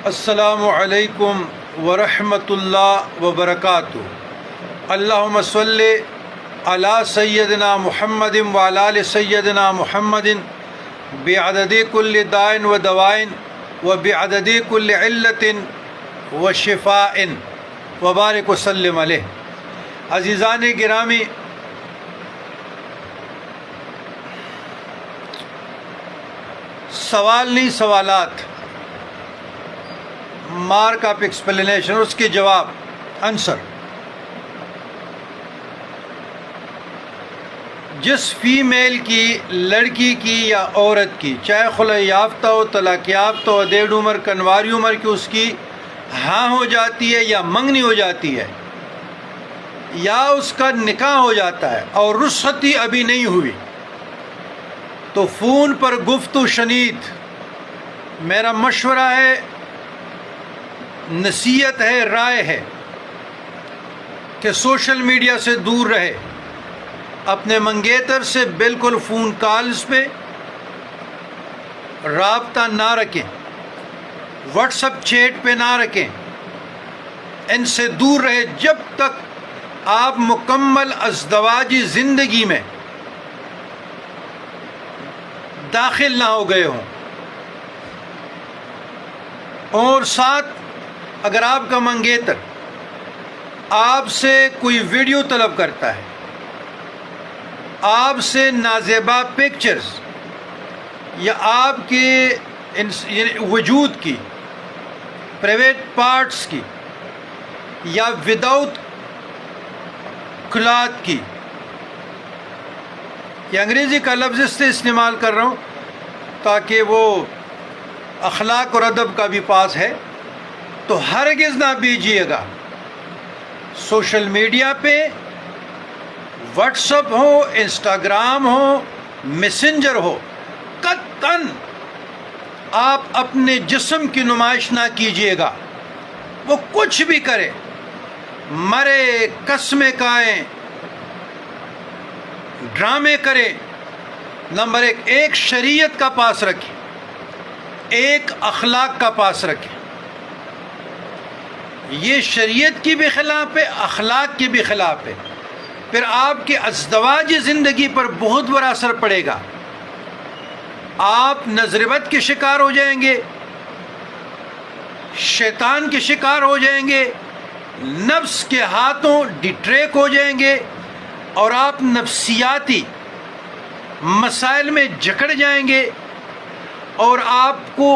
السلام علیکم ورحمۃ اللہ وبرکاتہ۔ اللہم صلی علی سیدنا محمد وعلی آل سیدنا محمد بعدد کل داء و دواء و بعدد کل علت و شفاء وبارک وسلم علیہ۔ عزیزان گرامی، سوال نہیں، سوالات، مارک آف ایکسپلینیشن، اس کے جواب، آنسر۔ جس فیمیل کی، لڑکی کی یا عورت کی، چاہے خلع یافتہ ہو، طلاق یافتہ ہو، ڈیڑھ عمر، کنواری عمر کی، اس کی ہاں ہو جاتی ہے یا منگنی ہو جاتی ہے یا اس کا نکاح ہو جاتا ہے اور رخصتی ابھی نہیں ہوئی، تو فون پر گفتگو شنید، میرا مشورہ ہے، نصیحت ہے، رائے ہے کہ سوشل میڈیا سے دور رہے، اپنے منگیتر سے بالکل فون کالز پہ رابطہ نہ رکھیں، واٹس اپ چیٹ پہ نہ رکھیں، ان سے دور رہے جب تک آپ مکمل ازدواجی زندگی میں داخل نہ ہو گئے ہوں۔ اور ساتھ اگر آپ کا منگیتر آپ سے کوئی ویڈیو طلب کرتا ہے، آپ سے نازیبا پکچرز یا آپ کے وجود کی پرائیویٹ پارٹس کی یا وداؤٹ کلاتھ کی، یہ انگریزی کا لفظ اس سے استعمال کر رہا ہوں تاکہ وہ اخلاق اور ادب کا بھی پاس ہے، تو ہرگز نہ بھیجیے گا۔ سوشل میڈیا پہ واٹس اپ ہو، انسٹاگرام ہو، میسنجر ہو، قطعاً آپ اپنے جسم کی نمائش نہ کیجیے گا۔ وہ کچھ بھی کرے، مرے، قسمیں کھائیں، ڈرامے کرے، نمبر ایک شریعت کا پاس رکھیں، ایک اخلاق کا پاس رکھیں۔ یہ شریعت کی بھی خلاف ہے، اخلاق کی بھی خلاف ہے، پھر آپ کے ازدواجی زندگی پر بہت برا اثر پڑے گا۔ آپ نظر بد کے شکار ہو جائیں گے، شیطان کے شکار ہو جائیں گے، نفس کے ہاتھوں ڈٹریک ہو جائیں گے، اور آپ نفسیاتی مسائل میں جکڑ جائیں گے، اور آپ کو